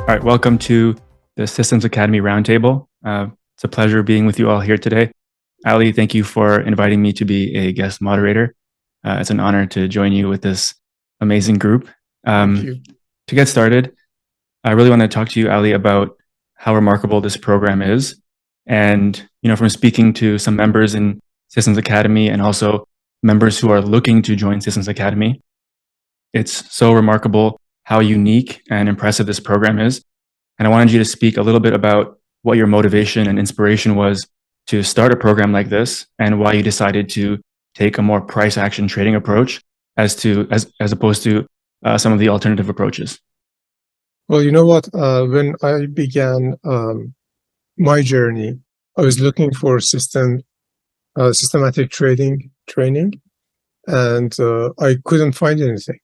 All right, welcome to the Systems Academy Roundtable. It's a pleasure being with you all here today. Ali, thank you for inviting me to be a guest moderator. It's an honor to join you with this amazing group. Thank you. To get started, I really want to talk to you, Ali, about how remarkable this program is. And, from speaking to some members in Systems Academy and also members who are looking to join Systems Academy, it's so remarkable how unique and impressive this program is. And I wanted you to speak a little bit about what your motivation and inspiration was to start a program like this and why you decided to take a more price action trading approach as opposed to some of the alternative approaches. Well, you know what? When I began my journey, I was looking for systematic trading training, and I couldn't find anything.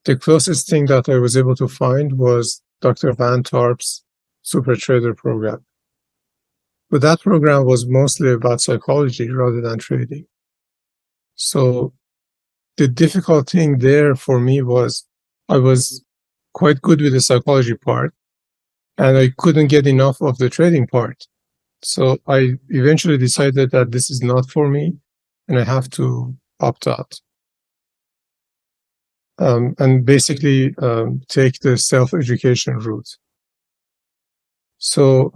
The closest thing that I was able to find was Dr. Van Tarp's Super Trader program. But that program was mostly about psychology rather than trading. So the difficult thing there for me was I was quite good with the psychology part, and I couldn't get enough of the trading part. So I eventually decided that this is not for me, and I have to opt out. And basically take the self-education route. So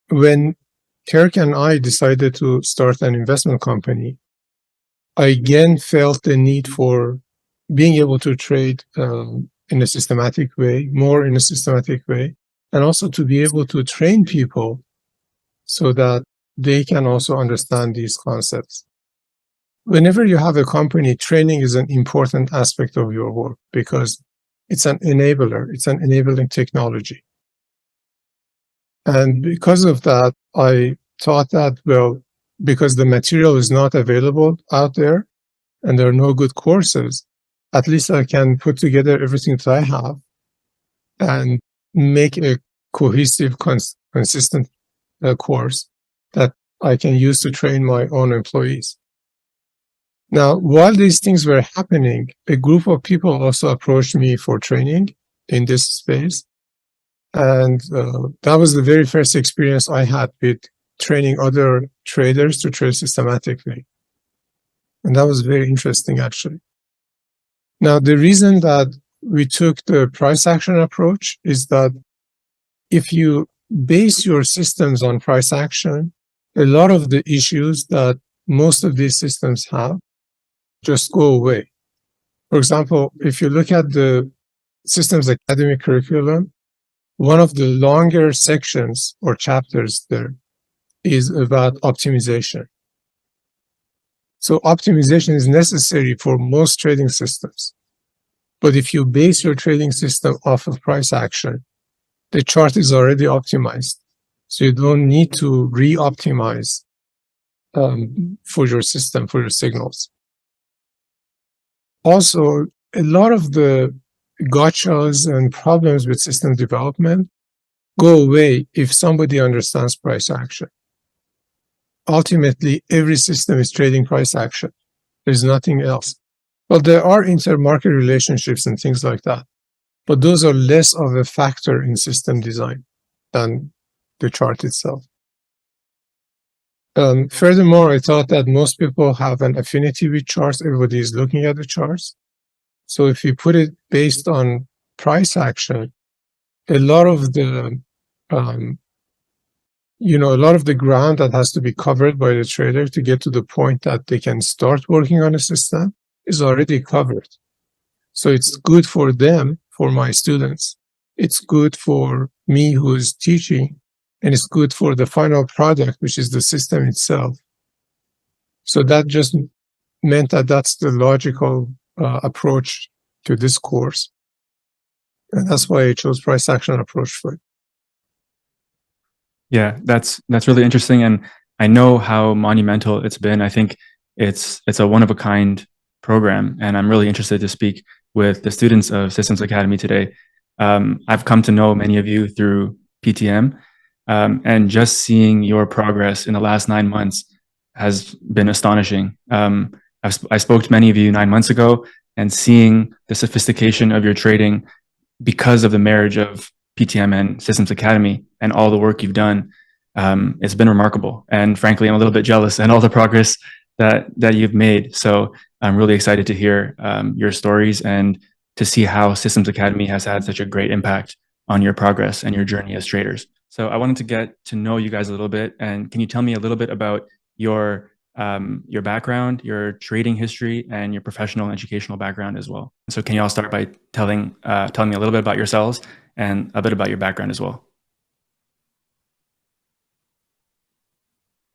when Kirk and I decided to start an investment company, I again felt the need for being able to trade in a systematic way, more in a systematic way, and also to be able to train people so that they can also understand these concepts. Whenever you have a company, training is an important aspect of your work because it's an enabler, it's an enabling technology. And because of that, I thought that, well, because the material is not available out there and there are no good courses, at least I can put together everything that I have and make a cohesive, consistent course that I can use to train my own employees. Now, while these things were happening, a group of people also approached me for training in this space. And that was the very first experience I had with training other traders to trade systematically. And that was very interesting, actually. Now, the reason that we took the price action approach is that if you base your systems on price action, a lot of the issues that most of these systems have just go away. For example, if you look at the Systems Academy curriculum, one of the longer sections or chapters there is about optimization. So optimization is necessary for most trading systems. But if you base your trading system off of price action, the chart is already optimized. So you don't need to re-optimize for your system, for your signals. Also, a lot of the gotchas and problems with system development go away if somebody understands price action. Ultimately, every system is trading price action. There's nothing else. Well, there are inter-market relationships and things like that, but those are less of a factor in system design than the chart itself. Furthermore, I thought that most people have an affinity with charts. Everybody is looking at the charts. So if you put it based on price action, a lot of the ground that has to be covered by the trader to get to the point that they can start working on a system is already covered. So it's good for them, for my students. It's good for me who is teaching, and it's good for the final product, which is the system itself. So that just meant that that's the logical approach to this course. And that's why I chose price action approach for it. Yeah, that's really interesting. And I know how monumental it's been. I think it's a one-of-a-kind program. And I'm really interested to speak with the students of Systems Academy today. I've come to know many of you through PTM. And just seeing your progress in the last 9 months has been astonishing. I spoke to many of you 9 months ago, and seeing the sophistication of your trading because of the marriage of PTM and Systems Academy and all the work you've done. It's been remarkable. And frankly, I'm a little bit jealous and all the progress that you've made. So I'm really excited to hear your stories and to see how Systems Academy has had such a great impact on your progress and your journey as traders. So I wanted to get to know you guys a little bit. And can you tell me a little bit about your background, your trading history, and your professional and educational background as well? So can you all start by telling me a little bit about yourselves and a bit about your background as well?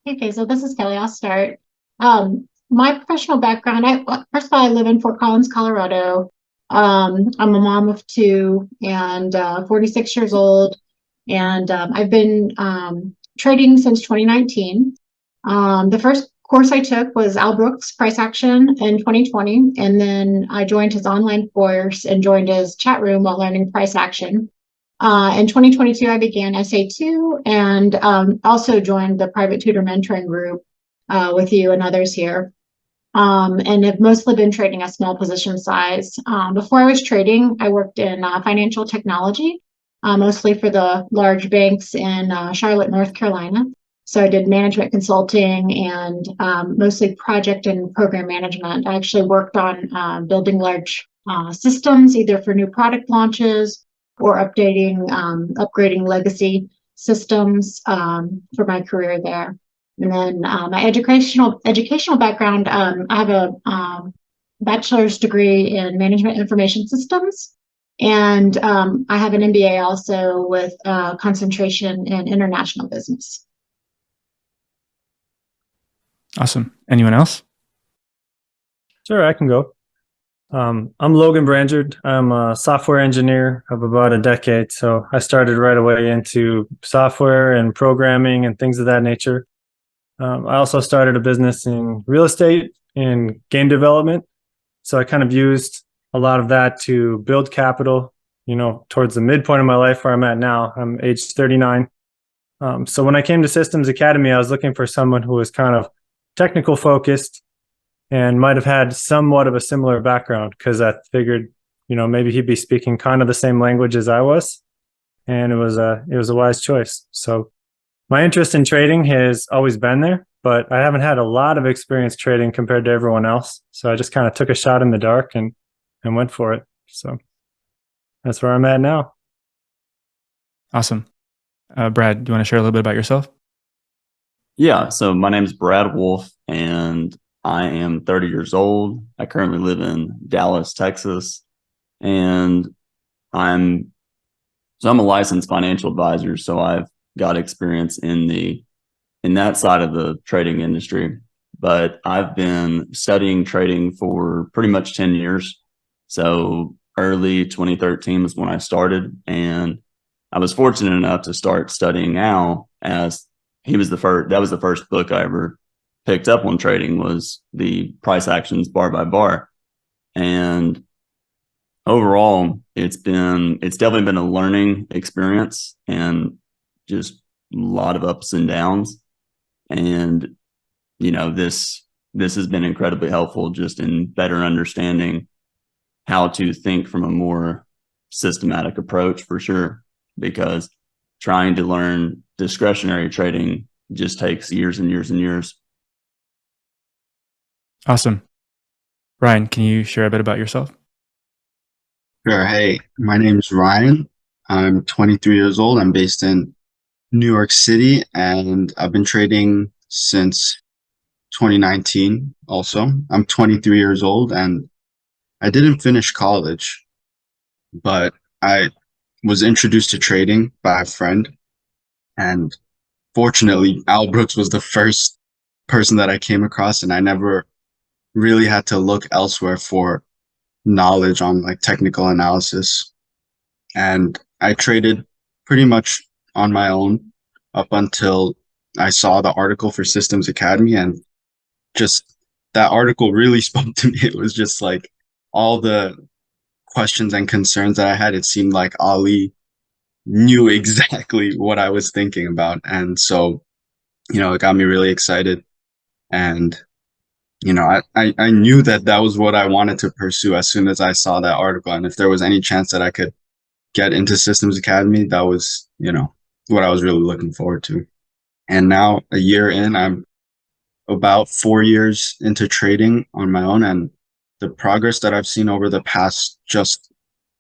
Okay, so this is Kelly. I'll start. My professional background, first of all, I live in Fort Collins, Colorado. I'm a mom of two and 46 years old. And I've been trading since 2019. The first course I took was Al Brooks' Price Action in 2020. And then I joined his online course and joined his chat room while learning price action. In 2022, I began SA2 and also joined the private tutor mentoring group with you and others here. And have mostly been trading a small position size. Before I was trading, I worked in financial technology, mostly for the large banks in Charlotte, North Carolina. So I did management consulting and mostly project and program management. I actually worked on building large systems, either for new product launches or upgrading legacy systems for my career there. And then my educational background, I have a bachelor's degree in management information systems. And I have an MBA also with concentration in international business. Awesome. Anyone else? Sure, I can go. I'm Logan Branchard. I'm a software engineer of about a decade. So I started right away into software and programming and things of that nature. I also started a business in real estate and game development. So I kind of used a lot of that to build capital, towards the midpoint of my life where I'm at now. I'm age 39. So when I came to Systems Academy, I was looking for someone who was kind of technical focused and might have had somewhat of a similar background, because I figured, maybe he'd be speaking kind of the same language as I was. And it was a wise choice. So my interest in trading has always been there, but I haven't had a lot of experience trading compared to everyone else. So I just kind of took a shot in the dark and went for it. So that's where I'm at now. Awesome. Brad, do you want to share a little bit about yourself? Yeah, so my name is Brad Wolf, and I am 30 years old. I currently live in Dallas, Texas, and I'm a licensed financial advisor. So I've got experience in that side of the trading industry, but I've been studying trading for pretty much 10 years. So early 2013 was when I started, and I was fortunate enough to start studying Al, as that was the first book I ever picked up on trading, was the Price Actions Bar by Bar. And overall, it's definitely been a learning experience and just a lot of ups and downs. And, this has been incredibly helpful just in better understanding how to think from a more systematic approach, for sure, because trying to learn discretionary trading just takes years and years and years. Awesome. Ryan, can you share a bit about yourself? Sure. Hey, my name is Ryan. I'm 23 years old. I'm based in New York City, and I've been trading since 2019 also. I'm 23 years old, and I didn't finish college, but I was introduced to trading by a friend, and fortunately, Al Brooks was the first person that I came across, and I never really had to look elsewhere for knowledge on like technical analysis. And I traded pretty much on my own up until I saw the article for Systems Academy, and just that article really spoke to me. It was just like all the questions and concerns that I had. It seemed like Ali knew exactly what I was thinking about. And so, it got me really excited. And, I knew that was what I wanted to pursue as soon as I saw that article. And if there was any chance that I could get into Systems Academy, that was, what I was really looking forward to. And now a year in, I'm about 4 years into trading on my own, and the progress that I've seen over the past just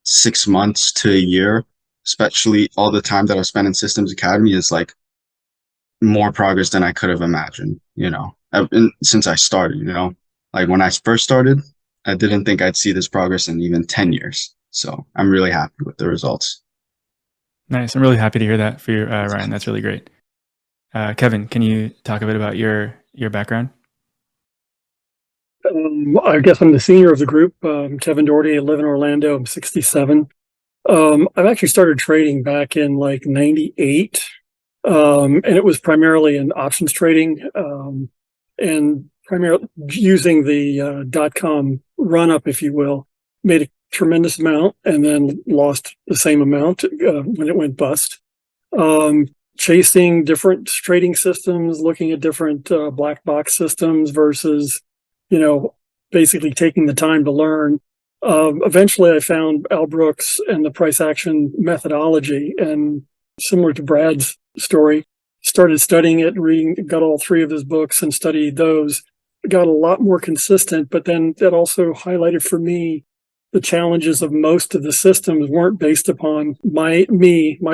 6 months to a year, especially all the time that I've spent in Systems Academy, is like more progress than I could have imagined, since I started, like when I first started, I didn't think I'd see this progress in even 10 years. So I'm really happy with the results. Nice. I'm really happy to hear that for you, Ryan. That's really great. Kevin, can you talk a bit about your background? I guess I'm the senior of the group. Kevin Doherty. I live in Orlando. I'm 67. I've actually started trading back in like 98. And it was primarily in options trading, and primarily using the .com run up, if you will. Made a tremendous amount and then lost the same amount when it went bust. Chasing different trading systems, looking at different black box systems versus, basically taking the time to learn. Eventually, I found Al Brooks and the price action methodology, and similar to Brad's story, started studying it, reading, got all three of his books and studied those. Got a lot more consistent, but then that also highlighted for me the challenges of most of the systems weren't based upon my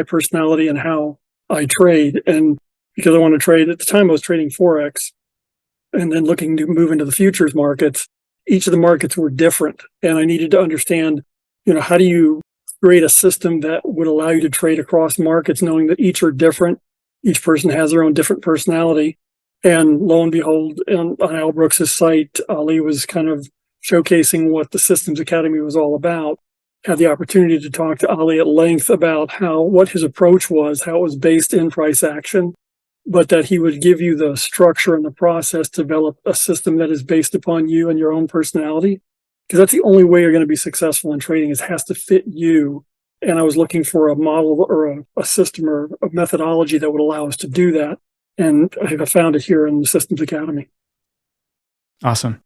personality and how I trade. And because I want to trade, at the time I was trading Forex and then looking to move into the futures markets, each of the markets were different. And I needed to understand, how do you create a system that would allow you to trade across markets, knowing that each are different. Each person has their own different personality. And lo and behold, on Al Brooks' site, Ali was kind of showcasing what the Systems Academy was all about. Had the opportunity to talk to Ali at length about what his approach was, how it was based in price action, but that he would give you the structure and the process to develop a system that is based upon you and your own personality. Because that's the only way you're going to be successful in trading, is it has to fit you. And I was looking for a model or a system or a methodology that would allow us to do that. And I found it here in the Systems Academy. Awesome.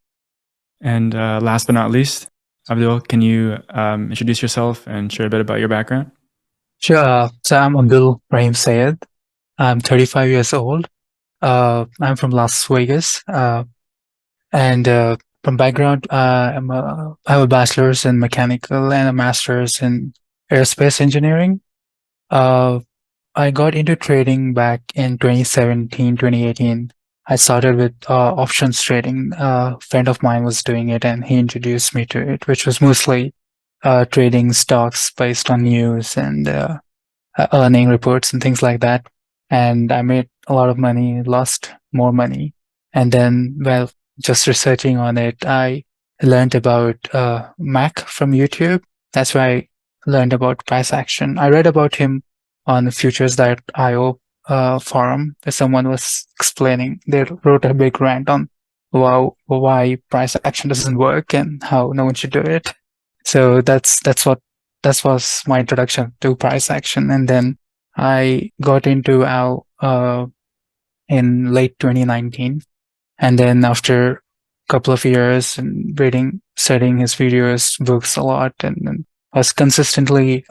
And last but not least, Abdul, can you introduce yourself and share a bit about your background? Sure. So I'm Abdul Rahim Sayed. I'm 35 years old. I'm from Las Vegas. And from background, I have a bachelor's in mechanical and a master's in aerospace engineering. I got into trading back in 2017, 2018. I started with options trading. A friend of mine was doing it and he introduced me to it, which was mostly trading stocks based on news and earning reports and things like that. And I made a lot of money, lost more money. And then, just researching on it, I learned about Mac from YouTube. That's where I learned about price action. I read about him on the futures.io forum, where someone was explaining. They wrote a big rant on why price action doesn't work and how no one should do it. So that was my introduction to price action. And then I got into Al in late 2019. And then after a couple of years and studying his videos, books a lot, and I was consistently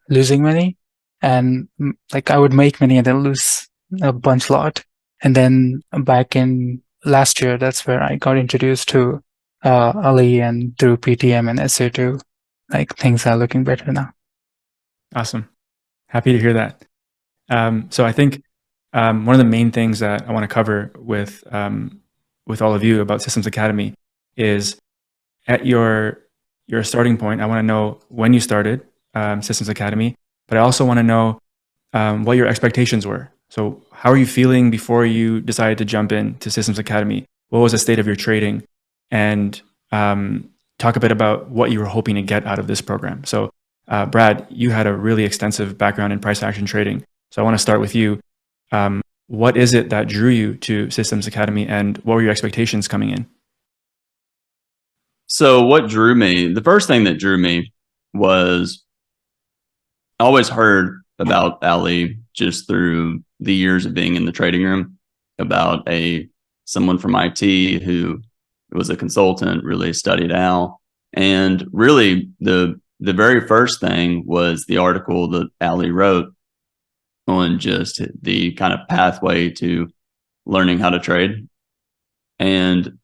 losing money. And like I would make money and then lose a lot. And then back in last year, that's where I got introduced to Ali, and through PTM and SA2, like things are looking better now. Awesome. Happy to hear that. So I think one of the main things that I want to cover with all of you about Systems Academy is at your starting point. I want to know when you started Systems Academy, but I also want to know what your expectations were. So how are you feeling before you decided to jump into Systems Academy? What was the state of your trading? And talk a bit about what you were hoping to get out of this program. So Brad, you had a really extensive background in price action trading. So I want to start with you. What is it that drew you to Systems Academy, and what were your expectations coming in? So the first thing that drew me was I always heard about Ali just through the years of being in the trading room, about someone from IT who was a consultant, really studied Al. And really the the very first thing was the article that Ali wrote on just the kind of pathway to learning how to trade. And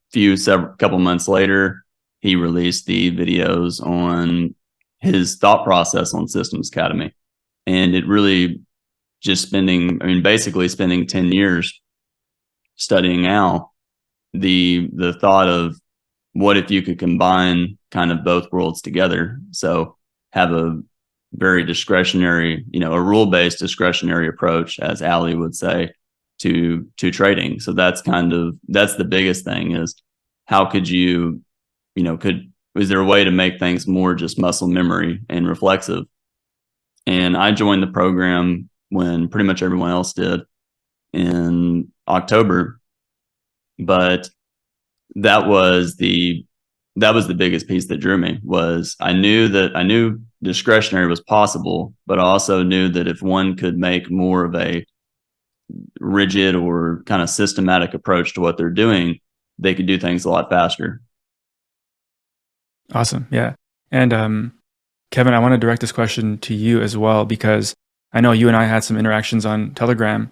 couple months later, he released the videos on his thought process on Systems Academy. And it really just basically spending 10 years studying Al, the thought of what if you could combine kind of both worlds together. So have a very discretionary, a rule-based discretionary approach, as Ali would say, to trading. So that's the biggest thing is how could you, is there a way to make things more just muscle memory and reflexive? And I joined the program when pretty much everyone else did in October, but that was the biggest piece that drew me. Was I knew discretionary was possible, but I also knew that if one could make more of a rigid or kind of systematic approach to what they're doing, they could do things a lot faster. Awesome. Yeah. And Kevin, I want to direct this question to you as well, because I know you and I had some interactions on Telegram,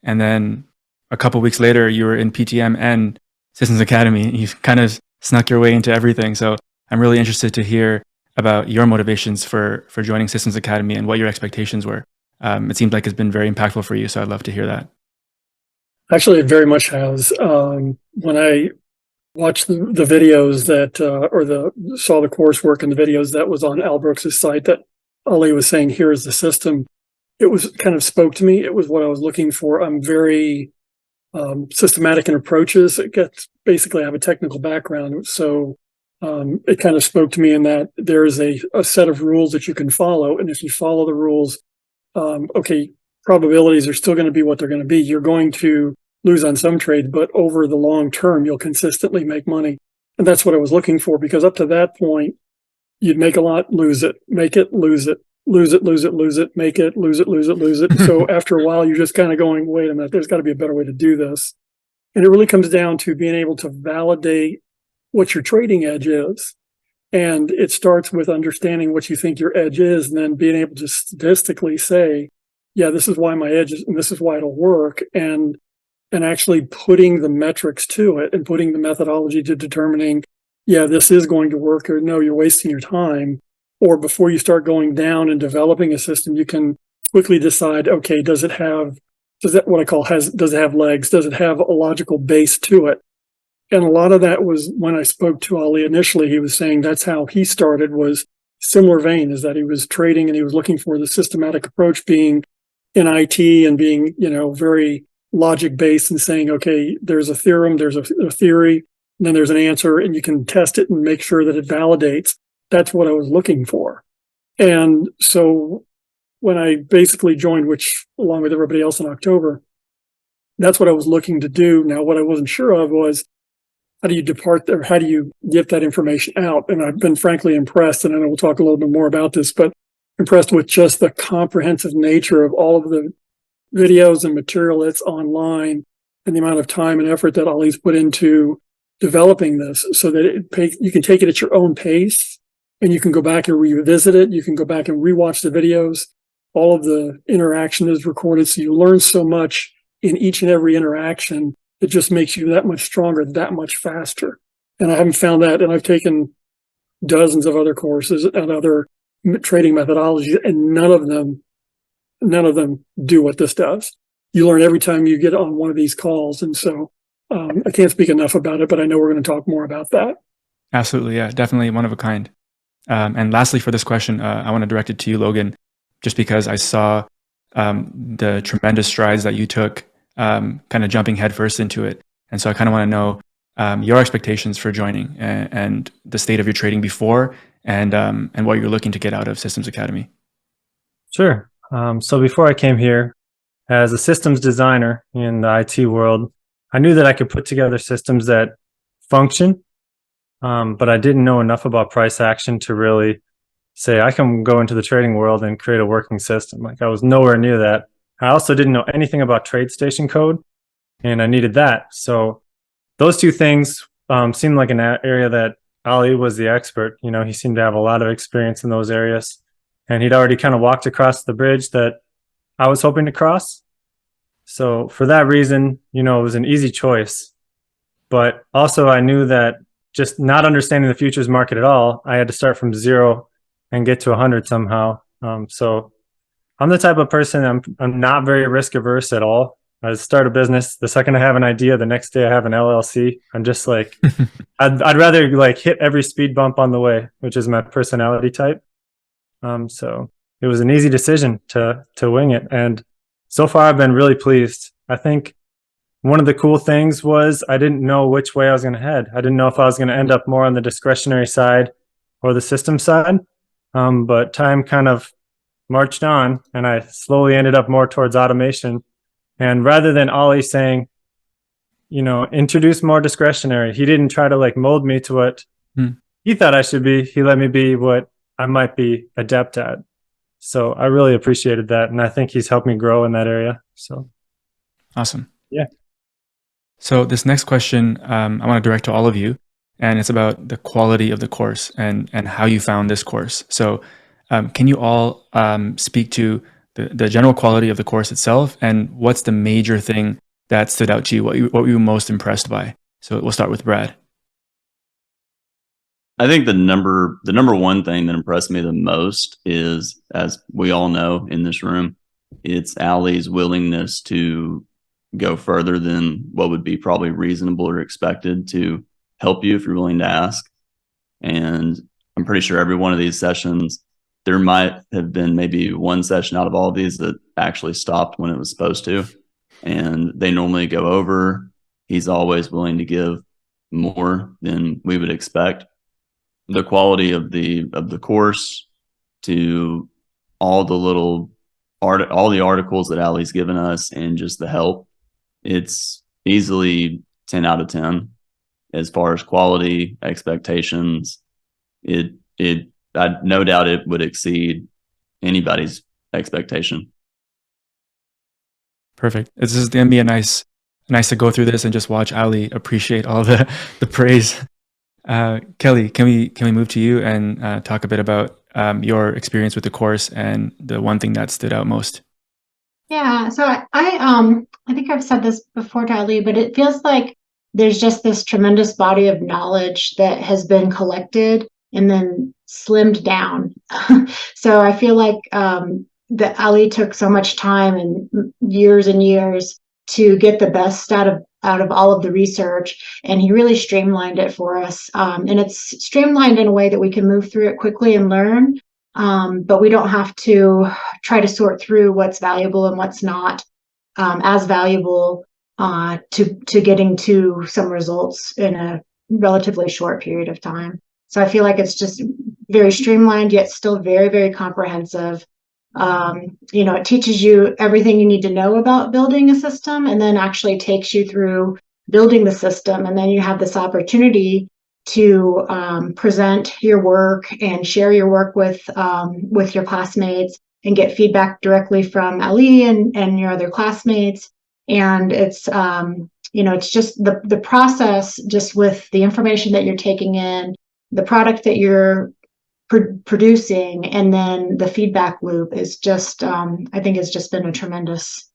and then a couple of weeks later you were in PTM and Systems Academy. You kind of snuck your way into everything. So I'm really interested to hear about your motivations for joining Systems Academy and what your expectations were. It seems like it's been very impactful for you, so I'd love to hear that. Actually, it very much has. When I watched the videos saw the coursework and the videos that was on Al Brooks' site that Ali was saying, here is the system, it was kind of spoke to me. It was what I was looking for. I'm very systematic in approaches. Basically, I have a technical background, so it kind of spoke to me in that there is a set of rules that you can follow, and if you follow the rules, probabilities are still going to be what they're going to be. You're going to lose on some trades, but over the long term, you'll consistently make money. And that's what I was looking for, because up to that point, you'd make a lot, lose it, make it, lose it, lose it, lose it, lose it, make it, lose it, lose it, lose it. So after a while, you're just kind of going, wait a minute, there's got to be a better way to do this. And it really comes down to being able to validate what your trading edge is. And it starts with understanding what you think your edge is, and then being able to statistically say, yeah, this is why my edge is, and this is why it'll work. And actually putting the metrics to it and putting the methodology to determining, yeah, this is going to work, or no, you're wasting your time. Or before you start going down and developing a system, you can quickly decide, okay, does it have legs? Does it have a logical base to it? And a lot of that was when I spoke to Ali initially, he was saying that's how he started, was similar vein, is that he was trading and he was looking for the systematic approach, being in IT and being, very logic based and saying, okay, there's a theorem, there's a theory, and then there's an answer, and you can test it and make sure that it validates. That's what I was looking for. And so when I basically joined, which along with everybody else in October, that's what I was looking to do. Now, what I wasn't sure of was, how do you depart there? How do you get that information out? And I've been frankly impressed, and I know we'll talk a little bit more about this, but impressed with just the comprehensive nature of all of the videos and material that's online, and the amount of time and effort that Ali's put into developing this, so that you can take it at your own pace, and you can go back and revisit it. You can go back and rewatch the videos. All of the interaction is recorded, so you learn so much in each and every interaction. It just makes you that much stronger, that much faster. And I haven't found that, and I've taken dozens of other courses and other trading methodologies, and none of them do what this does. You learn every time you get on one of these calls. And so I can't speak enough about it, but I know we're going to talk more about that. Absolutely. Yeah, definitely one of a kind. And lastly, for this question, I want to direct it to you, Logan, just because I saw the tremendous strides that you took, kind of jumping headfirst into it. And so I kind of want to know your expectations for joining, and the state of your trading before, and what you're looking to get out of Systems Academy. Sure. So before I came here, as a systems designer in the IT world, I knew that I could put together systems that function, but I didn't know enough about price action to really say I can go into the trading world and create a working system. Like, I was nowhere near that. I also didn't know anything about TradeStation code, and I needed that. So those two things seemed like an area that Ali was the expert. You know, he seemed to have a lot of experience in those areas, and he'd already kind of walked across the bridge that I was hoping to cross. So for that reason, you know, it was an easy choice. But also I knew that just not understanding the futures market at all, I had to start from zero and get to 100 somehow. So I'm the type of person, I'm not very risk averse at all. I start a business, the second I have an idea, the next day I have an LLC. I'm just like, I'd rather like hit every speed bump on the way, which is my personality type. So it was an easy decision to wing it. And so far I've been really pleased. I think one of the cool things was I didn't know which way I was going to head. I didn't know if I was going to end up more on the discretionary side or the system side. But time kind of marched on and I slowly ended up more towards automation. And rather than Ollie saying, you know, introduce more discretionary, he didn't try to like mold me to what he thought I should be. He let me be what I might be adept at. So I really appreciated that. And I think he's helped me grow in that area. So awesome. Yeah. So this next question, I want to direct to all of you, and it's about the quality of the course and how you found this course. So can you all speak to the general quality of the course itself, and what's the major thing that stood out to you? What were you most impressed by? So we'll start with Brad. I think the number one thing that impressed me the most is, as we all know in this room, it's Ali's willingness to go further than what would be probably reasonable or expected to help you if you're willing to ask. And I'm pretty sure every one of these sessions, there might have been maybe one session out of all of these that actually stopped when it was supposed to. And they normally go over. He's always willing to give more than we would expect. The quality of the course, to all the articles that Ali's given us, and just the help, it's easily 10 out of 10 as far as quality, expectations. I no doubt it would exceed anybody's expectation. Perfect. This is going to be nice to go through this and just watch Ali appreciate all the praise. Kelly, can we move to you and talk a bit about your experience with the course and the one thing that stood out most? Yeah, so I think I've said this before to Ali, but it feels like there's just this tremendous body of knowledge that has been collected and then slimmed down. So I feel like that Ali took so much time and years to get the best out of all of the research, and he really streamlined it for us. And it's streamlined in a way that we can move through it quickly and learn, but we don't have to try to sort through what's valuable and what's not as valuable to getting to some results in a relatively short period of time. So I feel like it's just very streamlined, yet still very, very comprehensive. You know, it teaches you everything you need to know about building a system, and then actually takes you through building the system. And then you have this opportunity to present your work and share your work with your classmates and get feedback directly from Ali and your other classmates. And it's, you know, it's just the process, just with the information that you're taking in, the product that you're producing, and then the feedback loop is just, I think it's just been a tremendous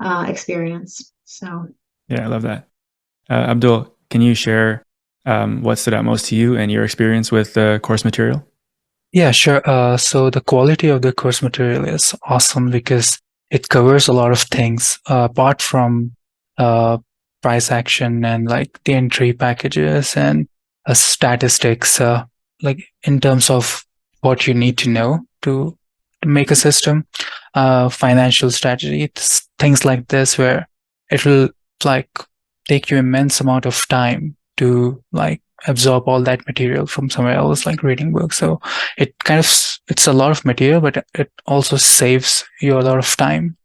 experience. So yeah, I love that. Abdul, can you share what stood out most to you and your experience with the course material? Yeah, sure. So the quality of the course material is awesome because it covers a lot of things apart from price action and like the entry packages and statistics, like in terms of what you need to know to make a system, financial strategy, things like this, where it will like take you immense amount of time to like absorb all that material from somewhere else, like reading books. So it kind of, it's a lot of material, but it also saves you a lot of time.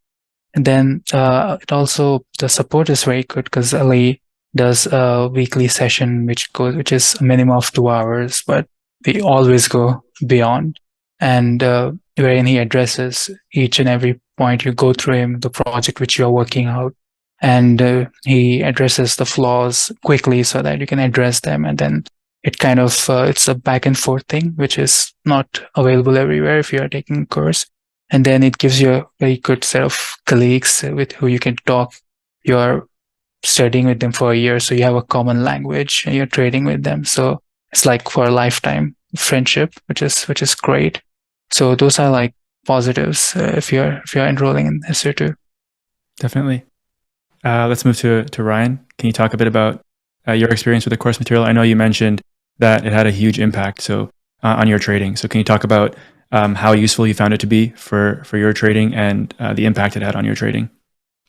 And then it also, the support is very good because Ali does a weekly session which is a minimum of 2 hours, but we always go beyond, and wherein he addresses each and every point. You go through him, the project which you're working out, and he addresses the flaws quickly so that you can address them and then it kind of it's a back and forth thing, which is not available everywhere if you are taking a course. And then it gives you a very good set of colleagues with who you can talk. You're studying with them for a year, so you have a common language and you're trading with them. So it's like for a lifetime friendship, which is great. So those are like positives if you're enrolling in SA2. Definitely. Let's move to Ryan. Can you talk a bit about your experience with the course material? I know you mentioned that it had a huge impact on your trading. So can you talk about how useful you found it to be for your trading and the impact it had on your trading?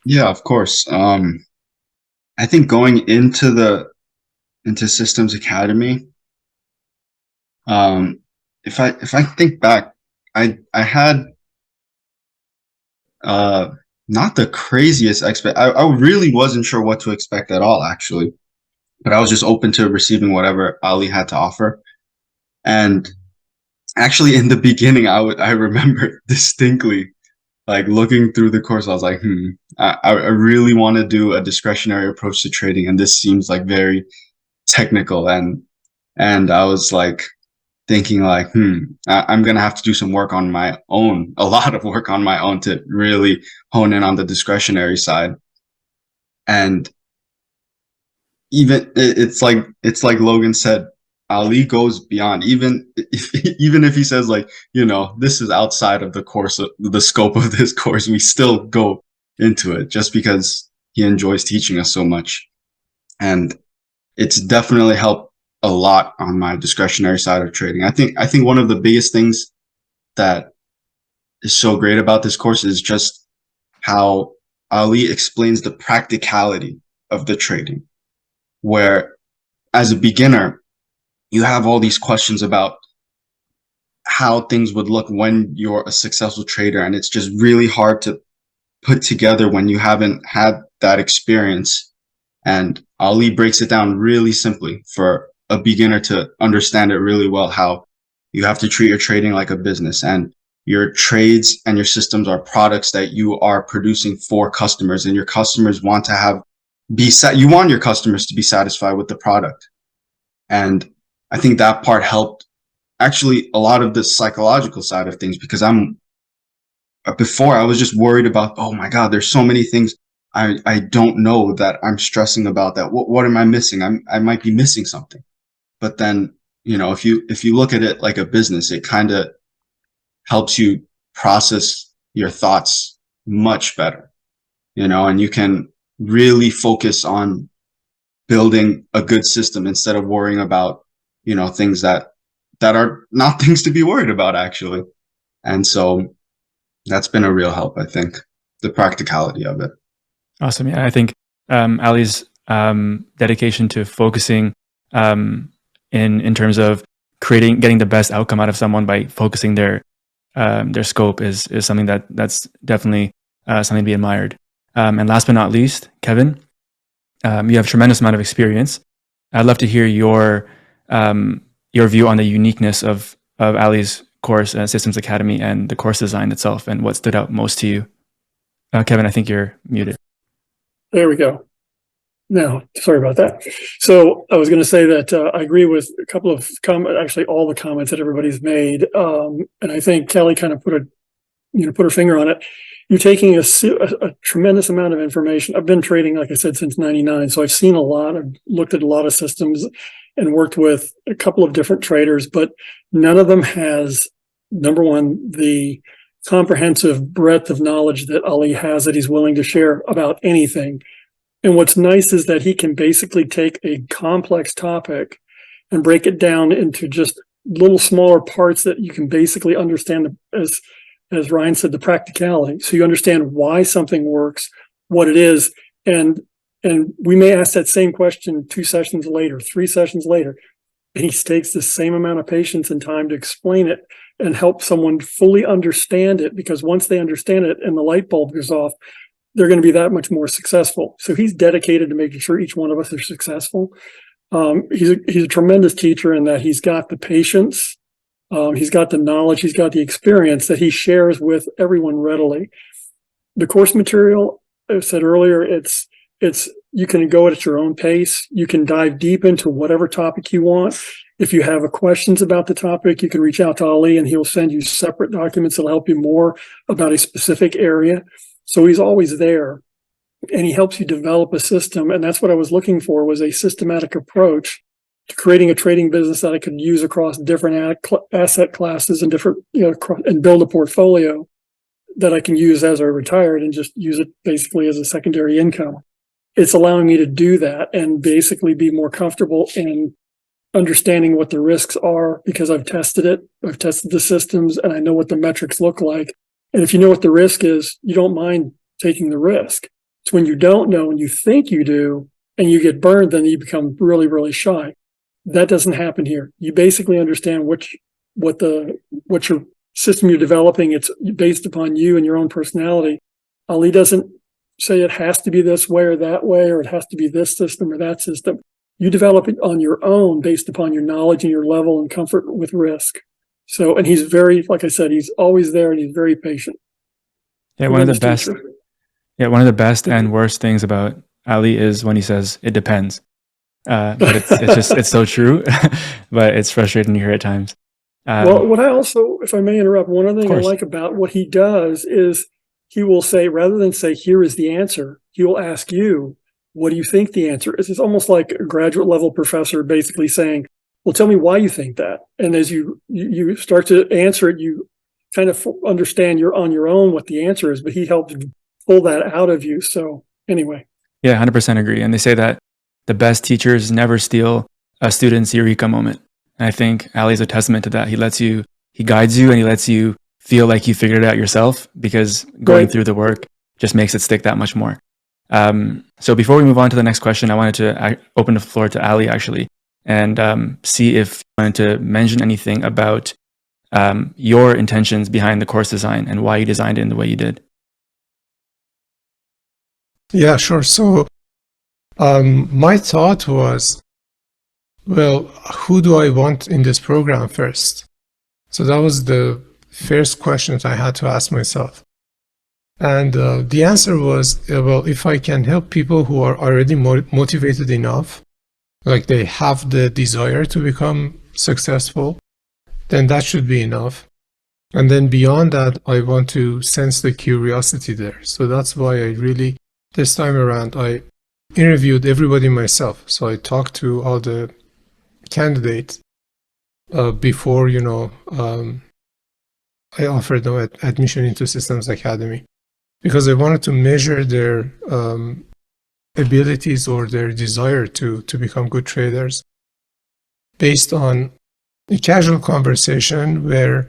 Yeah, of course. I think going into Systems Academy, if I think back, I had not the craziest I really wasn't sure what to expect at all, actually, but I was just open to receiving whatever Ali had to offer. And actually, in the beginning, I remember distinctly, like looking through the course, I was like, I really want to do a discretionary approach to trading, and this seems like very technical, and I was like thinking like, I'm gonna have to do some work on my own, a lot of work on my own to really hone in on the discretionary side. And even it's like Logan said, Ali goes beyond. Even if he says like, this is outside of the scope of this course, we still go into it just because he enjoys teaching us so much. And it's definitely helped a lot on my discretionary side of trading. I think one of the biggest things that is so great about this course is just how Ali explains the practicality of the trading, where as a beginner, you have all these questions about how things would look when you're a successful trader. And it's just really hard to put together when you haven't had that experience. And Ali breaks it down really simply for a beginner to understand it really well, how you have to treat your trading like a business, and your trades and your systems are products that you are producing for customers, and your customers want to you want your customers to be satisfied with the product. And I think that part helped actually a lot of the psychological side of things, because before I was just worried about, oh my God, there's so many things I don't know that I'm stressing about, that what am I missing? I might be missing something. But then, if you look at it like a business, it kind of helps you process your thoughts much better, and you can really focus on building a good system instead of worrying about, things that are not things to be worried about, actually. And so that's been a real help, I think, the practicality of it. Awesome. Yeah, I think Ali's dedication to focusing in terms of getting the best outcome out of someone by focusing their scope is something that's definitely something to be admired. And last but not least, Kevin, you have a tremendous amount of experience. I'd love to hear your view on the uniqueness of Ali's course, Systems Academy, and the course design itself, and what stood out most to you. Kevin, I think you're muted. There we go. No, sorry about that. So I was going to say that I agree with a couple of actually all the comments that everybody's made. And I think Kelly kind of put her finger on it. You're taking a tremendous amount of information. I've been trading, like I said, since '99. So I've seen I've looked at a lot of systems and worked with a couple of different traders, but none of them has, number one, the comprehensive breadth of knowledge that Ali has, that he's willing to share about anything. And what's nice is that he can basically take a complex topic and break it down into just little smaller parts that you can basically understand, as Ryan said, the practicality. So you understand why something works, what it is, and we may ask that same question 2 sessions later, 3 sessions later, and he takes the same amount of patience and time to explain it and help someone fully understand it, because once they understand it and the light bulb goes off, they're going to be that much more successful. So he's dedicated to making sure each one of us are successful. He's a tremendous teacher in that he's got the patience, he's got the knowledge, he's got the experience that he shares with everyone readily. The course material, I said earlier, it's you can go at your own pace. You can dive deep into whatever topic you want. If you have questions about the topic, you can reach out to Ali and he'll send you separate documents that'll help you more about a specific area. So he's always there and he helps you develop a system. And that's what I was looking for, was a systematic approach to creating a trading business that I could use across different asset classes and different, and build a portfolio that I can use as I retired and just use it basically as a secondary income. It's allowing me to do that and basically be more comfortable in understanding what the risks are, because I've tested it. I've tested the systems and I know what the metrics look like. And if you know what the risk is, you don't mind taking the risk. It's when you don't know and you think you do and you get burned, then you become really, really shy. That doesn't happen here. You basically understand what your system you're developing. It's based upon you and your own personality. Ali doesn't say it has to be this way or that way, or it has to be this system or that system. You develop it on your own based upon your knowledge and your level and comfort with risk. So, and he's very, like I said, he's always there and he's very patient. Yeah, one of the best. Yeah, one of the best and worst things about Ali is when he says it depends. But it's so true. But it's frustrating to hear at times. Well, what I also, if I may interrupt, one other thing I like about what he does is he will say, rather than say, here is the answer, he will ask you, what do you think the answer is? It's almost like a graduate level professor basically saying, well, tell me why you think that. And as you start to answer it, you kind of understand you're on your own what the answer is, but he helps pull that out of you. So anyway. Yeah, 100% agree. And they say that the best teachers never steal a student's eureka moment. And I think Ali is a testament to that. He guides you and he lets you feel like you figured it out yourself, because going through the work just makes it stick that much more. So before we move on to the next question, I wanted to open the floor to Ali actually, and see if you wanted to mention anything about your intentions behind the course design and why you designed it in the way you did. Yeah, sure. So my thought was, well, who do I want in this program first? So that was the first question that I had to ask myself. And the answer was, well, if I can help people who are already motivated enough, like they have the desire to become successful, then that should be enough. And then beyond that, I want to sense the curiosity there. So that's why this time around, I interviewed everybody myself. So I talked to all the candidates before, I offered them admission into Systems Academy, because I wanted to measure their abilities or their desire to become good traders based on a casual conversation where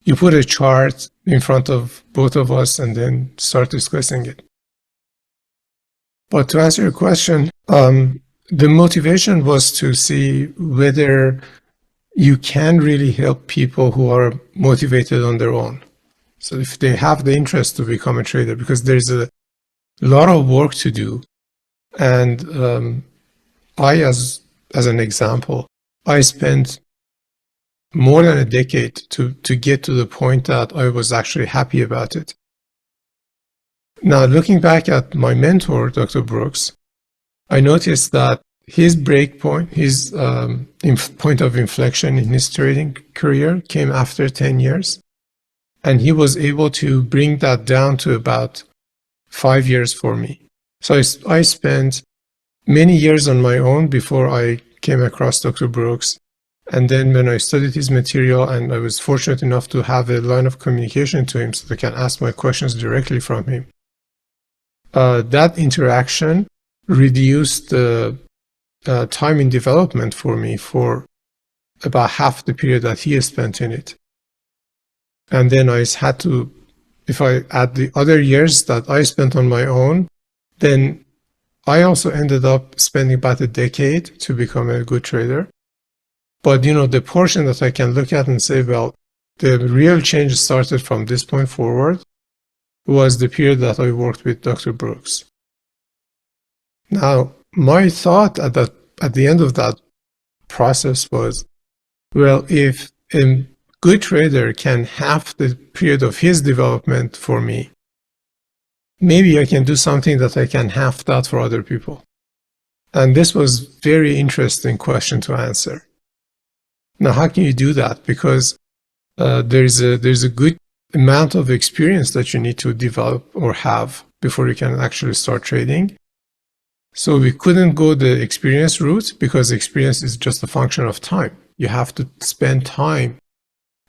you put a chart in front of both of us and then start discussing it. But to answer your question, the motivation was to see whether you can really help people who are motivated on their own. So if they have the interest to become a trader, because there's a lot of work to do. And I, as an example, I spent more than a decade to get to the point that I was actually happy about it. Now, looking back at my mentor, Dr. Brooks, I noticed that his break point, his point of inflection in his trading career came after 10 years. And he was able to bring that down to about 5 years for me. So I spent many years on my own before I came across Dr. Brooks. And then when I studied his material, and I was fortunate enough to have a line of communication to him so that I can ask my questions directly from him, that interaction reduced the time in development for me for about half the period that he spent in it. And then I had to, if I add the other years that I spent on my own, then I also ended up spending about a decade to become a good trader. But, the portion that I can look at and say, well, the real change started from this point forward was the period that I worked with Dr. Brooks. Now, my thought at the end of that process was, well, if a good trader can halve the period of his development for me, maybe I can do something that I can halve that for other people. And this was very interesting question to answer. Now, how can you do that? Because there's a good amount of experience that you need to develop or have before you can actually start trading. So we couldn't go the experience route because experience is just a function of time. You have to spend time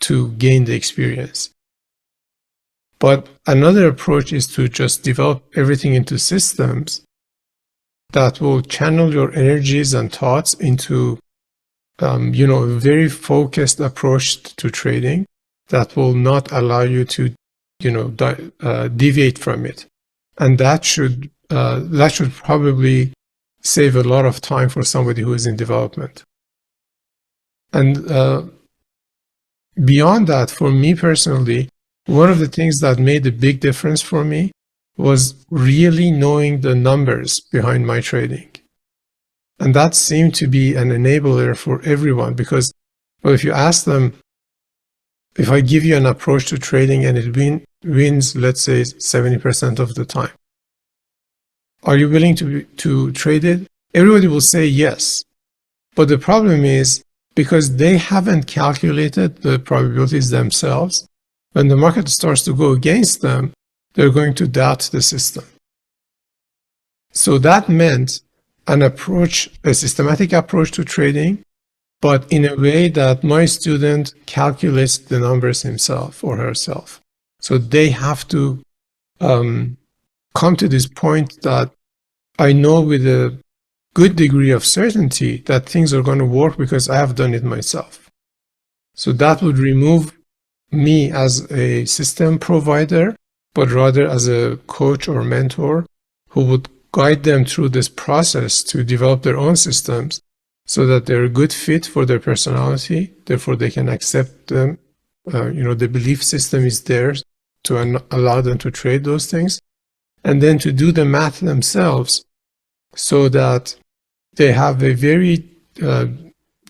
to gain the experience. But another approach is to just develop everything into systems that will channel your energies and thoughts into a very focused approach to trading that will not allow you to deviate from it. And that should probably save a lot of time for somebody who is in development. And beyond that, for me personally, one of the things that made a big difference for me was really knowing the numbers behind my trading. And that seemed to be an enabler for everyone because, well, if you ask them, if I give you an approach to trading and it wins, let's say 70% of the time, are you willing to trade it? Everybody will say yes. But the problem is because they haven't calculated the probabilities themselves, when the market starts to go against them, they're going to doubt the system. So that meant a systematic approach to trading, but in a way that my student calculates the numbers himself or herself. So they have to come to this point that I know with a good degree of certainty that things are going to work because I have done it myself. So that would remove me as a system provider, but rather as a coach or mentor who would guide them through this process to develop their own systems so that they're a good fit for their personality. Therefore, they can accept them. The belief system is there to allow them to trade those things. And then to do the math themselves so that they have a very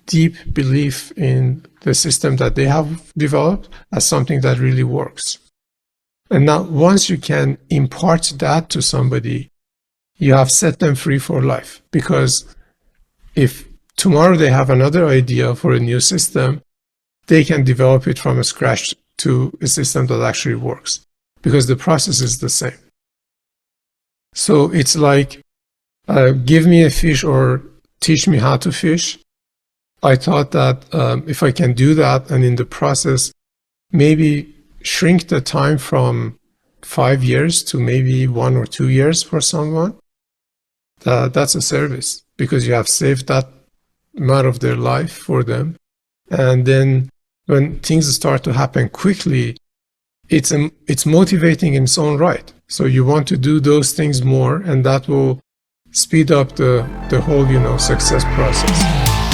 deep belief in the system that they have developed as something that really works. And now, once you can impart that to somebody, you have set them free for life. Because if tomorrow they have another idea for a new system, they can develop it from scratch to a system that actually works, because the process is the same. So it's like, give me a fish or teach me how to fish. I thought that if I can do that and in the process maybe shrink the time from 5 years to maybe 1 or 2 years for someone, that's a service because you have saved that amount of their life for them. And then when things start to happen quickly, it's motivating in its own right. So you want to do those things more, and that will speed up the whole, success process.